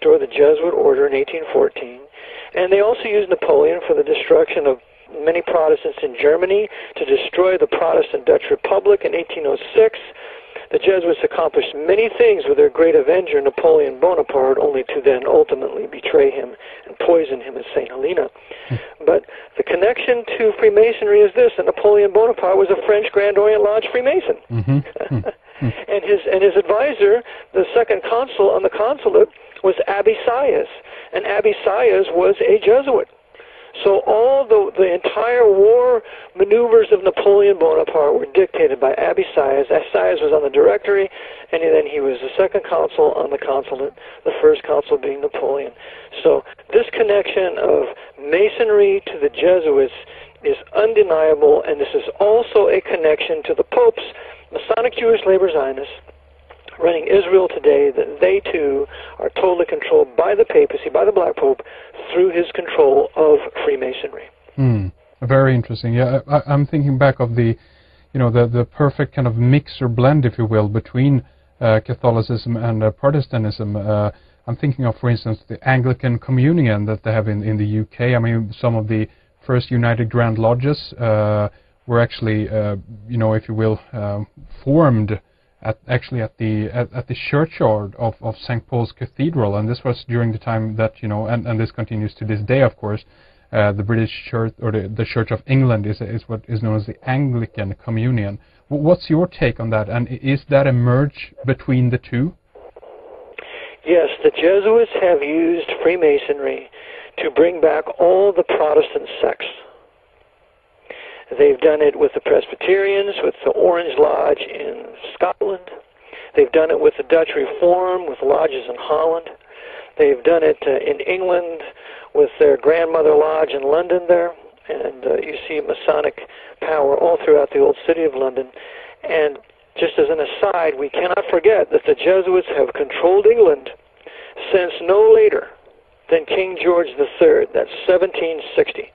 restore the Jesuit order in 1814. And they also used Napoleon for the destruction of many Protestants in Germany, to destroy the Protestant Dutch Republic in 1806. The Jesuits accomplished many things with their great avenger, Napoleon Bonaparte, only to then ultimately betray him and poison him at St. Helena. But the connection to Freemasonry is this, that Napoleon Bonaparte was a French Grand Orient Lodge Freemason. And his advisor, the second consul on the consulate, was Abbé Sieyès, and Abbé Sieyès was a Jesuit. So all the entire war maneuvers of Napoleon Bonaparte were dictated by Abbé Sieyès. Sieyès was on the directory, and then he was the second consul on the consulate, the first consul being Napoleon. So this connection of Masonry to the Jesuits is undeniable, and this is also a connection to the popes, Masonic Jewish Labor Zionists, running Israel today, that they too are totally controlled by the papacy, by the Black Pope, through his control of Freemasonry. Very interesting. Yeah, I'm thinking back of the perfect kind of mix or blend, if you will, between Catholicism and Protestantism. I'm thinking of, for instance, the Anglican Communion that they have in the UK. I mean, some of the first United Grand Lodges were actually, if you will, formed at the churchyard of St. Paul's Cathedral, and this was during the time that, and this continues to this day, of course. The British Church, or the Church of England, is what is known as the Anglican Communion. What's your take on that, and is that a merge between the two? Yes, the Jesuits have used Freemasonry to bring back all the Protestant sects. They've done it with the Presbyterians, with the Orange Lodge in Scotland. They've done it with the Dutch Reform, with lodges in Holland. They've done it in England with their Grandmother Lodge in London there. And you see Masonic power all throughout the old city of London. And just as an aside, we cannot forget that the Jesuits have controlled England since no later than King George III, that's 1760.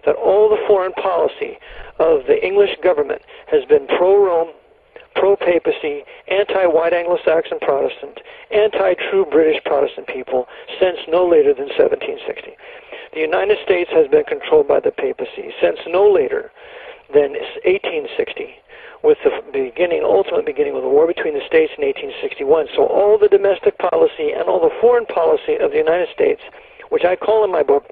That all the foreign policy of the English government has been pro-Rome, pro-papacy, anti-white Anglo-Saxon Protestant, anti-true British Protestant people since no later than 1760. The United States has been controlled by the papacy since no later than 1860, with the ultimate beginning of the war between the states in 1861. So all the domestic policy and all the foreign policy of the United States, which I call in my book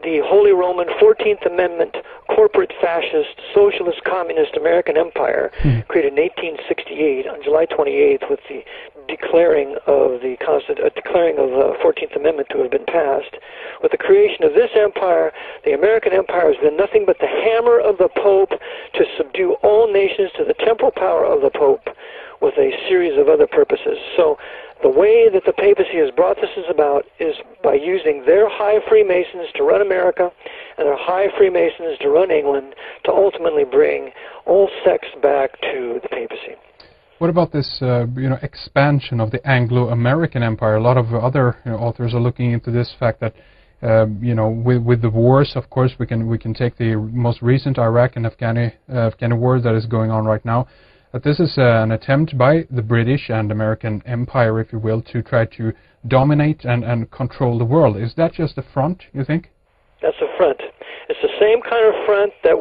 the Holy Roman 14th Amendment corporate fascist socialist communist American empire, created in 1868 on July 28th with the declaring of the 14th Amendment to have been passed. With the creation of this empire, the American empire has been nothing but the hammer of the Pope to subdue all nations to the temporal power of the Pope, with a series of other purposes. So the way that the papacy has brought this about is by using their high Freemasons to run America and their high Freemasons to run England, to ultimately bring all sects back to the papacy. What about this, expansion of the Anglo-American empire? A lot of other authors are looking into this fact that, with the wars, of course, we can take the most recent Iraq and Afghani war that is going on right now. But this is an attempt by the British and American empire, if you will, to try to dominate and control the world. Is that just a front, you think? That's a front. It's the same kind of front that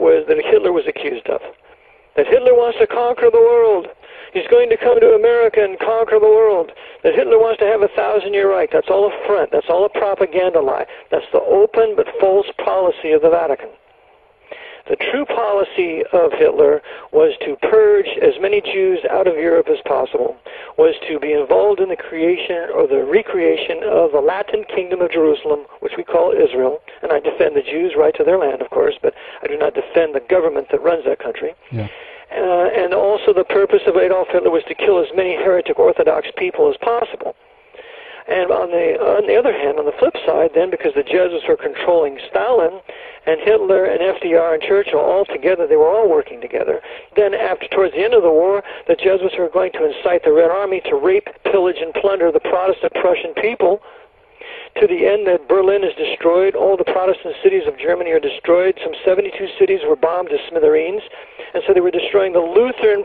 Hitler was accused of. That Hitler wants to conquer the world. He's going to come to America and conquer the world. That Hitler wants to have a 1,000-year Reich. That's all a front. That's all a propaganda lie. That's the open but false policy of the Vatican. The true policy of Hitler was to purge as many Jews out of Europe as possible, was to be involved in the creation or the recreation of the Latin Kingdom of Jerusalem, which we call Israel, and I defend the Jews' right to their land, of course, but I do not defend the government that runs that country. Yeah. And also the purpose of Adolf Hitler was to kill as many heretic Orthodox people as possible. And on the other hand, on the flip side, then, because the Jesuits were controlling Stalin, and Hitler and FDR and Churchill all together, they were all working together. Then towards the end of the war, the Jesuits were going to incite the Red Army to rape, pillage, and plunder the Protestant Prussian people, to the end that Berlin is destroyed, all the Protestant cities of Germany are destroyed, some 72 cities were bombed to smithereens, and so they were destroying the Lutheran